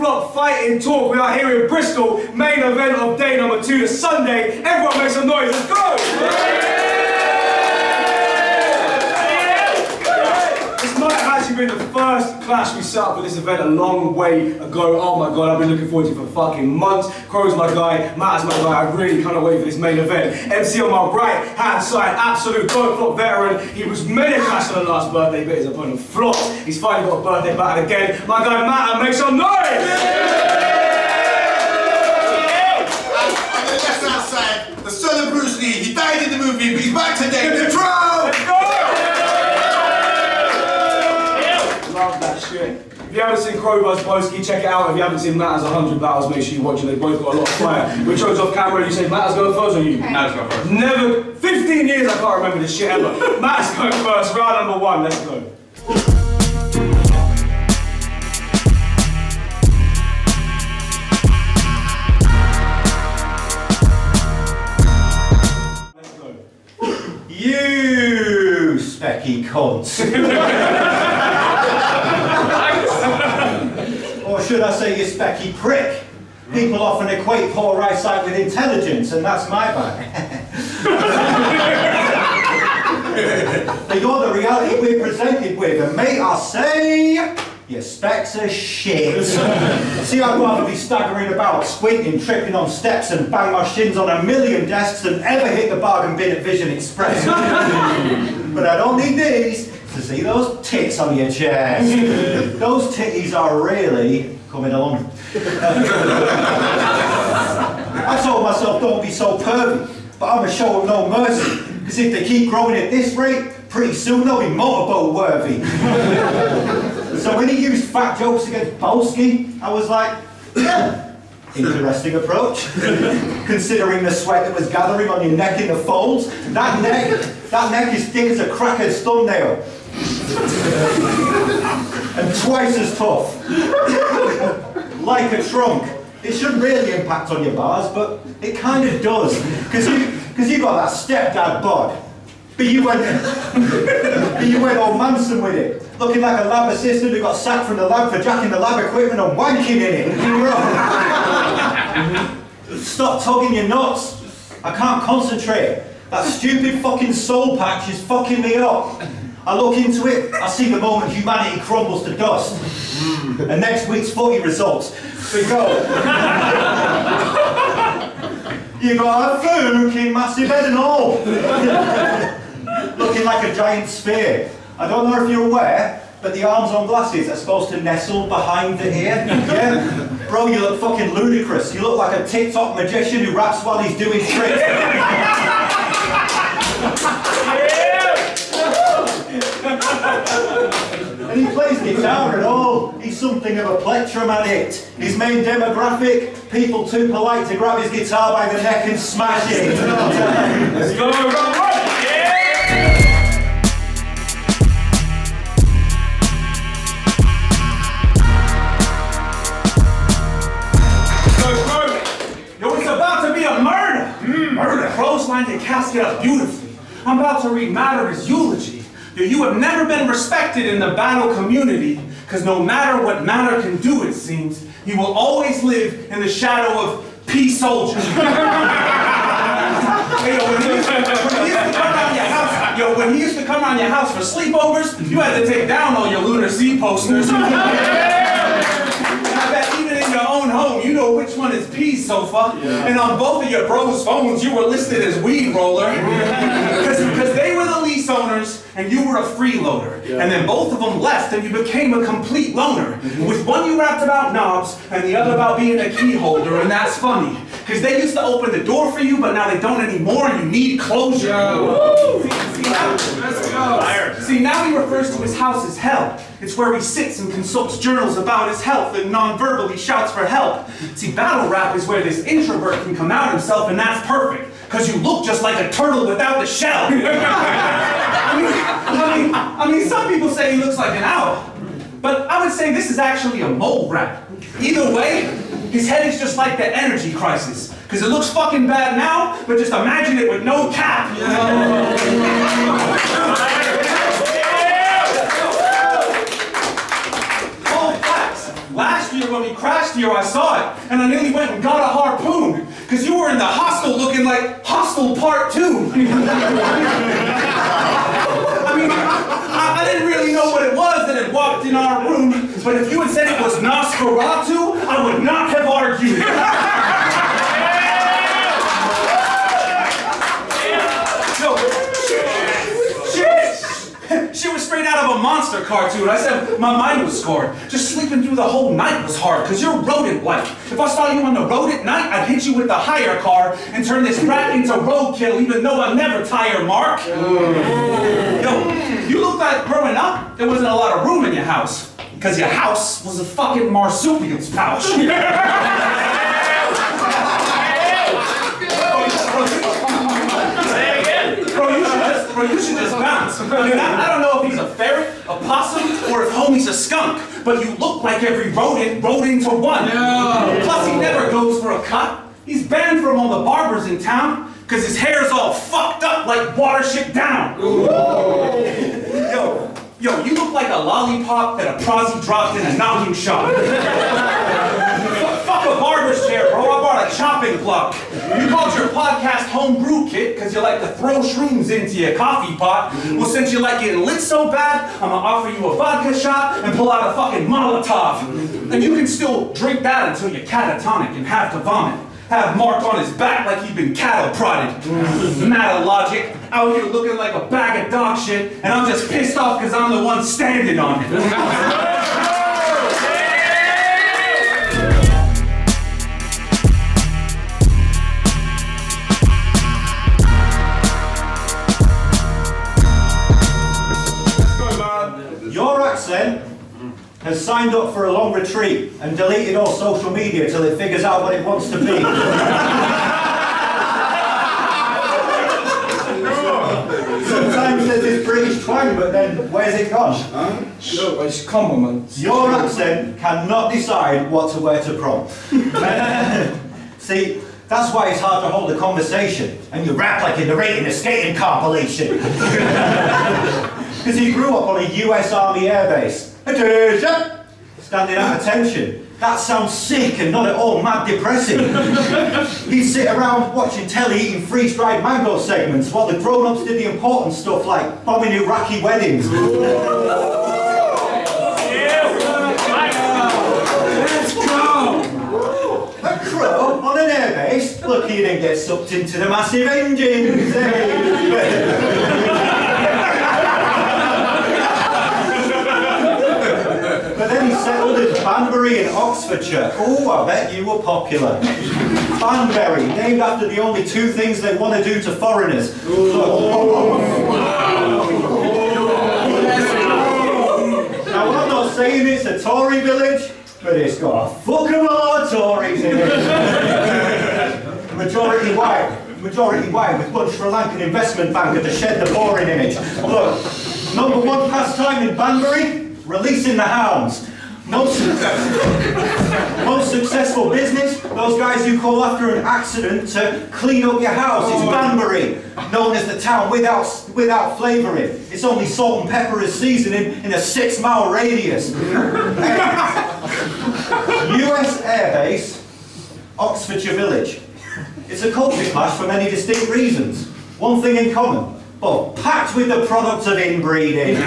flop fighting talk. We are here in Bristol, main event of day number 2, the Sunday. Everyone make some noise, let's go! This might have actually been the first clash we set up for this event a long way ago. Oh my god, I've been looking forward to it for fucking months. Crow's my guy, Matt's my guy. I really can't wait for this main event. MC on my right hand side, absolute don't flop veteran. He was many clash on the last birthday, but his opponent flopped. He's finally got a birthday battle again. My guy Matt, make some noise! On the left hand side, the son of Bruce Lee. He died in the movie, but he's back today. The Crow! Let's go! Love that shit. If you haven't seen Crow vs. Boski, check it out. If you haven't seen Matt's 100 battles, make sure you watch it. They both got a lot of fire. We chose off camera and you say Matt's going first or you? Matt's going first. Never, 15 years I can't remember this shit ever. Matt's going first, round number 1, let's go. Let's go. You specky cunt. Or should I say you specky prick? People often equate poor eyesight with intelligence, and that's my bag. But you're the reality we're presented with, and mate, I say, your specs are shit. See, I'd rather be staggering about, squinting, tripping on steps, and bang my shins on a million desks than ever hit the bargain bin at Vision Express. But I don't need these to see those tits on your chest. Those titties are really coming along. I told myself don't be so pervy, but I'm gonna show them no mercy, because if they keep growing at this rate, pretty soon they'll be motorboat worthy. So when he used fat jokes against Boski, I was like, yeah, interesting approach. Considering the sweat that was gathering on your neck in the folds, that neck is thick as a cracker's thumbnail. And twice as tough. Like a trunk. It shouldn't really impact on your bars, but it kind of does. Because you got that stepdad bod. But you went all Manson with it. Looking like a lab assistant who got sacked from the lab for jacking the lab equipment and wanking in it. You're wrong. Stop tugging your nuts. I can't concentrate. That stupid fucking soul patch is fucking me up. I look into it, I see the moment humanity crumbles to dust. And next week's footy results, we go. You got a fucking massive head and all. Looking like a giant sphere. I don't know if you're aware, but the arms on glasses are supposed to nestle behind the ear. Yeah? Bro, you look fucking ludicrous. You look like a TikTok magician who raps while he's doing tricks. And he plays guitar and all. He's something of a plectrum addict. His main demographic, people too polite to grab his guitar by the neck and smash it. Let's go, it's about to be a murder. Murder. Clothesline the casket up beautifully. I'm about to read Matter's eulogy. You have never been respected in the battle community, because no matter what Matter can do, it seems, he will always live in the shadow of P. Soldier. When he used to come around your house for sleepovers, you had to take down all your Lunar Sea posters. I bet even in your own home, you know which one is P's sofa. Yeah. And on both of your bros' phones, you were listed as Weed Roller. Because they were the lease owners, and you were a freeloader. Yeah. And then both of them left, and you became a complete loner. With one you rapped about knobs, and the other about being a key holder, and that's funny. Because they used to open the door for you, but now they don't anymore, and you need closure. See, now he refers to his house as hell. It's where he sits and consults journals about his health and non-verbally shouts for help. See, battle rap is where this introvert can come out himself, and that's perfect, because you look just like a turtle without the shell. I mean, some people say he looks like an owl, but I would say this is actually a mole rat. Either way, his head is just like the energy crisis. Because it looks fucking bad now, but just imagine it with no cap. Cold facts. Last crashed here, I saw it, and I nearly went and got a harpoon, because you were in the hostel looking like Hostel Part 2. I mean, I didn't really know what it was that had walked in our room, but if you had said it was Nosferatu, I would not have argued. She was straight out of a monster cartoon. I said my mind was scored. Just sleeping through the whole night was hard, because you're rodent-like. If I saw you on the road at night, I'd hit you with the hire car and turn this rat into roadkill, even though I never tire mark. Yo, you look like growing up, there wasn't a lot of room in your house, because your house was a fucking marsupial's pouch. Bro, you should just bounce. I mean, I don't know if he's a ferret, a possum, or if homie's a skunk, but you look like every rodent rode into one. No. Plus, he never goes for a cut. He's banned from all the barbers in town, because his hair's all fucked up like Watership Down. Yo, you look like a lollipop that a prosy dropped in a knocking shop. Fuck a barber's chair, bro. I bought a chopping block. You called your podcast Homebrew Kit because you like to throw shrooms into your coffee pot. Well, since you like getting lit so bad, I'm gonna offer you a vodka shot and pull out a fucking Molotov. And you can still drink that until you're catatonic and have to vomit. Have Mark on his back like he'd been cattle prodded. Mad of logic, out here looking like a bag of dog shit, and I'm just pissed off because I'm the one standing on it. Your accent has signed up for a long retreat and deleted all social media till it figures out what it wants to be. Sometimes there's this British twang, but then where's it gone? No, it's compliments. Your accent cannot decide what to wear to prom. See, that's why it's hard to hold a conversation, and you rap like you're narrating a skating compilation. Because he grew up on a US Army airbase. Attention! Standing at attention. That sounds sick and not at all mad depressing. He'd sit around watching telly eating freeze-dried mango segments while the grown-ups did the important stuff like bombing Iraqi weddings. Let's go! A crow on an airbase? Lucky you didn't get sucked into the massive engines. But then he settled in Banbury in Oxfordshire. Oh, I bet you were popular. Banbury, named after the only two things they want to do to foreigners. Now, I'm not saying it's a Tory village, but it's got a fuck of a lot of Tories in it. Majority white with one Sri Lankan investment banker to shed the boring image. Look, number one pastime in Banbury? Releasing the hounds. Most successful business, those guys who call after an accident to clean up your house. It's Banbury, known as the town without flavouring. It's only salt and pepper as seasoning in a 6-mile radius. US Airbase, Oxfordshire Village. It's a culture clash for many distinct reasons. One thing in common, but packed with the products of inbreeding.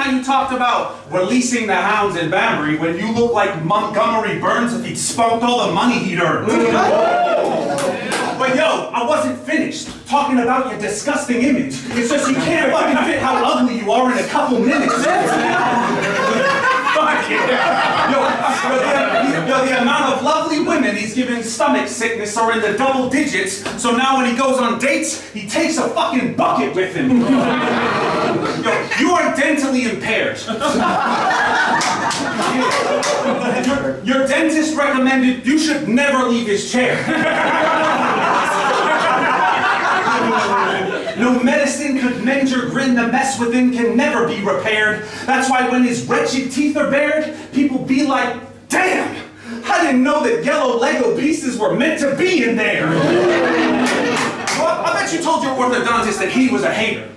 You talked about releasing the hounds in Banbury when you look like Montgomery Burns if he'd spunked all the money he'd earned. But yo, I wasn't finished talking about your disgusting image. It's just you can't fucking fit how ugly you are in a couple minutes. Fuck yeah. Yo, the amount of lovely women he's giving stomach sickness are in the double digits, so now when he goes on dates, he takes a fucking bucket with him. Yo, you are dentally impaired. Your dentist recommended you should never leave his chair. No medicine could mend your grin, the mess within can never be repaired. That's why when his wretched teeth are bared, people be like, damn, I didn't know that yellow Lego pieces were meant to be in there. Well, I bet you told your orthodontist that he was a hater.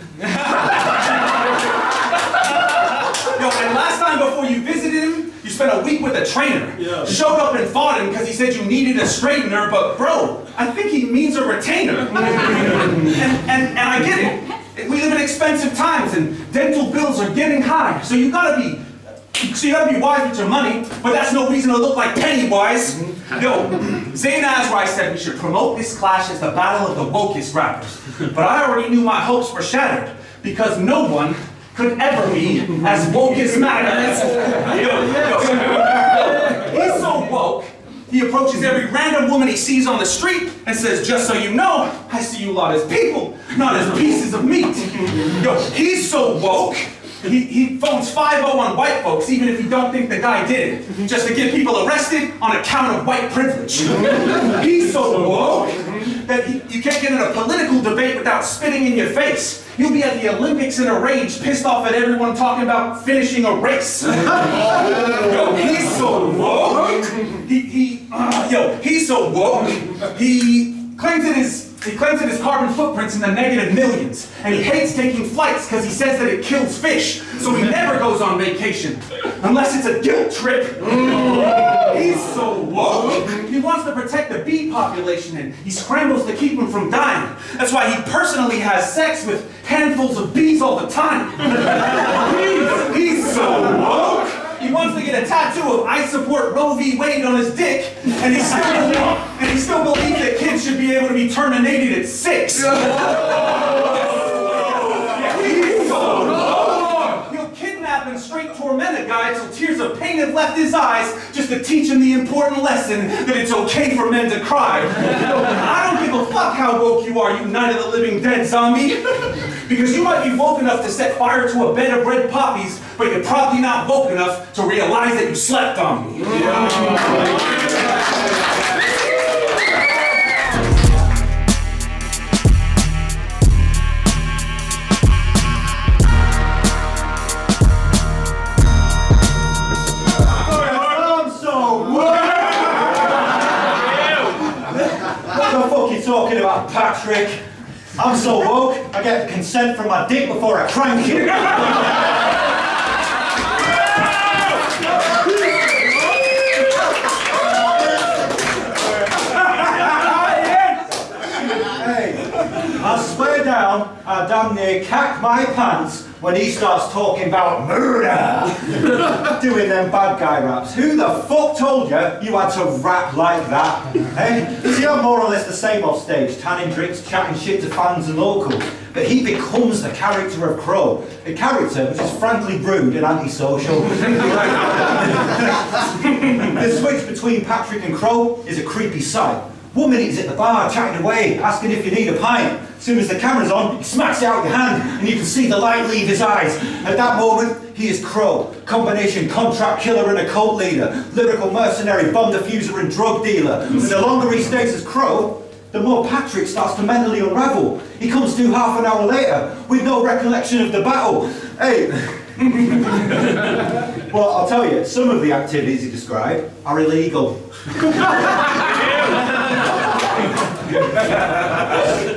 Yo, and last time before you visited him, you spent a week with a trainer. Yeah. Showed up and fought him because he said you needed a straightener, but bro, I think he means a retainer. and I get it. We live in expensive times and dental bills are getting high, so you gotta be wise with your money, but that's no reason to look like Pennywise. Yo, Zayn Azrai said we should promote this clash as the battle of the wokest rappers. But I already knew my hopes were shattered because no one could ever be as woke as matters. Yo. He's so woke, he approaches every random woman he sees on the street and says, just so you know, I see you lot as people, not as pieces of meat. Yo, he's so woke, he phones 5-0 on white folks, even if he don't think the guy did it, just to get people arrested on account of white privilege. He's so woke that you can't get in a political debate without spitting in your face. You'll be at the Olympics in a rage, pissed off at everyone talking about finishing a race. Yo, he's so woke. He's so woke. He claims that his carbon footprint's in the negative millions, and he hates taking flights because he says that it kills fish, so he never goes on vacation, unless it's a guilt trip. He's so woke, he wants to protect the bee population, and he scrambles to keep them from dying. That's why he personally has sex with handfuls of bees all the time. He's so woke. He wants to get a tattoo of I support Roe v. Wade on his dick, and he still believes that kids should be able to be terminated at 6. He's so woke. He'll kidnap and straight torment a guy till tears of pain have left his eyes just to teach him the important lesson that it's okay for men to cry. I don't give a fuck how woke you are, you Night of the Living Dead zombie. Because you might be woke enough to set fire to a bed of red poppies, but you're probably not woke enough to realize that you slept on me. I'm so woke! What the fuck are you talking about, Patrick? I'm so woke, I get consent from my dick before I crank it. Hey, I swear down, I damn near cack my pants when he starts talking about murder. Doing them bad guy raps. Who the fuck told you you had to rap like that? Hey? See, I'm more or less the same off stage, tanning drinks, chatting shit to fans and locals. But he becomes the character of Crow. A character which is frankly rude and antisocial. The switch between Patrick and Crow is a creepy sight. 1 minute he's at the bar, chatting away, asking if you need a pint. As soon as the camera's on, he smacks it out your hand, and you can see the light leave his eyes. At that moment, he is Crow. Combination contract killer and a cult leader. Lyrical mercenary, bomb diffuser and drug dealer. But the longer he stays as Crow, the more Patrick starts to mentally unravel. He comes to half an hour later, with no recollection of the battle. Hey. Well, I'll tell you, some of the activities he described are illegal.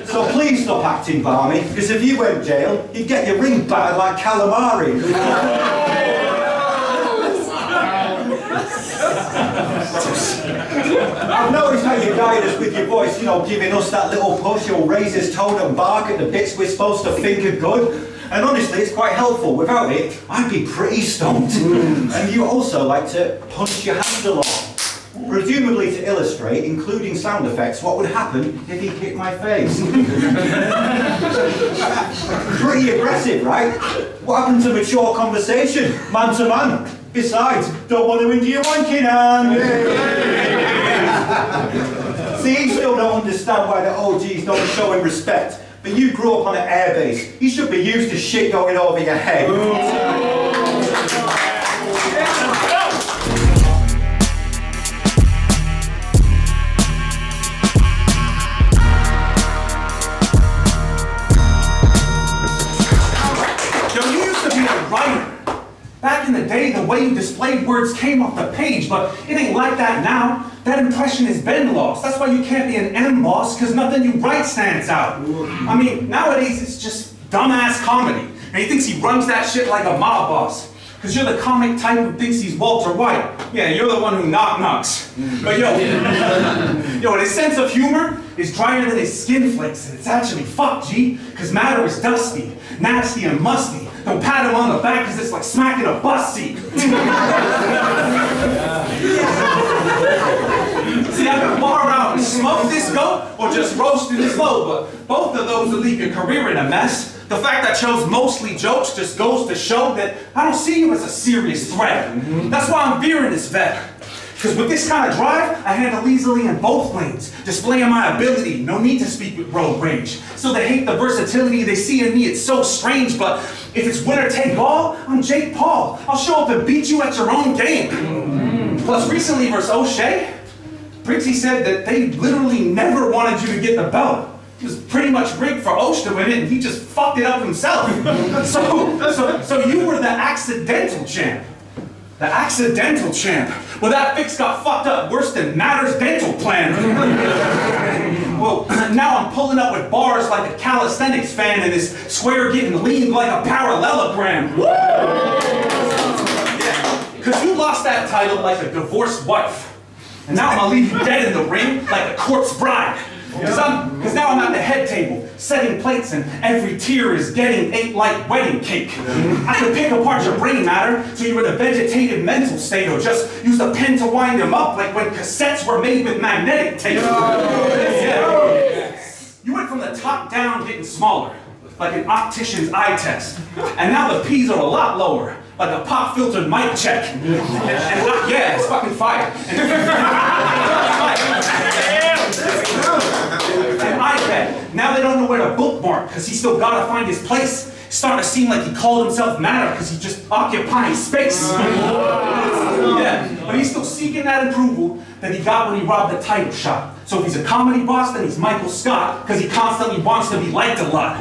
So please stop acting balmy, because if you went jail, you'd get your ring battered like calamari. I've noticed how you guide us with your voice, you know, giving us that little push. You'll raise his tone and bark at the bits we're supposed to think are good. And honestly, it's quite helpful. Without it, I'd be pretty stumped. And you also like to punch your handle off. Presumably to illustrate, including sound effects, what would happen if he hit my face. Pretty aggressive, right? What happened to mature conversation, man to man? Besides, don't want to injure your wanking hand. See, you still don't understand why the OGs don't show him respect. But you grew up on an airbase. You should be used to shit going over your head. way you displayed words came off the page, but it ain't like that now. That impression has been lost. That's why you can't be an M-boss, because nothing you write stands out. I mean, nowadays it's just dumbass comedy. And he thinks he runs that shit like a mob boss. Because you're the comic type who thinks he's Walter White. Yeah, you're the one who knocks. But yo, his sense of humor is drier than his skin flakes, and it's actually fucked, G. Because matter is dusty, nasty, and musty. Don't pat him on the back, because it's like smacking a bus seat. See, I could bar out and smoke this goat, or just roast it slow, but both of those will leave your career in a mess. The fact I chose mostly jokes just goes to show that I don't see you as a serious threat. That's why I'm veering this vet. Because with this kind of drive, I handle easily in both lanes, displaying my ability, no need to speak with road rage. So they hate the versatility they see in me, it's so strange, but if it's winner take all, I'm Jake Paul. I'll show up and beat you at your own game. Plus recently versus O'Shea, Briggsy said that they literally never wanted you to get the belt. It was pretty much rigged for Osh to win it, and he just fucked it up himself. So you were the accidental champ. The accidental champ. Well, that fix got fucked up worse than Matter's dental plan. Well, now I'm pulling up with bars like a calisthenics fan, and this square getting leaned like a parallelogram. Yeah, because you lost that title like a divorced wife. And now I'm gonna leave you dead in the ring like a corpse bride. Because now I'm at the head table, setting plates, and every tear is getting ate like wedding cake. I can pick apart your brain matter, so you're in a vegetative mental state, or just use a pen to wind them up like when cassettes were made with magnetic tape. Yeah. You went from the top down getting smaller, like an optician's eye test. And now the P's are a lot lower, like a pop-filtered mic check. Yeah, it's fucking fire. And iPad. Now they don't know where to bookmark because he still gotta find his place. It's starting to seem like he called himself Matter because he's just occupying space. Yeah, but he's still seeking that approval that he got when he robbed the title shot. So if he's a comedy boss, then he's Michael Scott because he constantly wants to be liked a lot.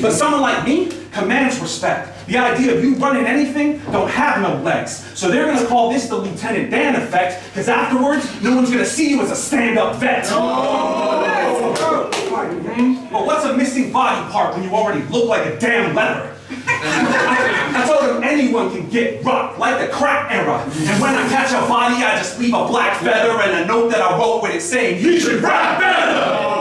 But someone like me commands respect. The idea of you running anything don't have no legs. So they're gonna call this the Lieutenant Dan effect, because afterwards, no one's gonna see you as a stand-up vet. But what's a missing body part when you already look like a damn leather? I told him anyone can get rocked, like the crack era. And when I catch a body, I just leave a black feather and a note that I wrote with it saying, "You should rap better!"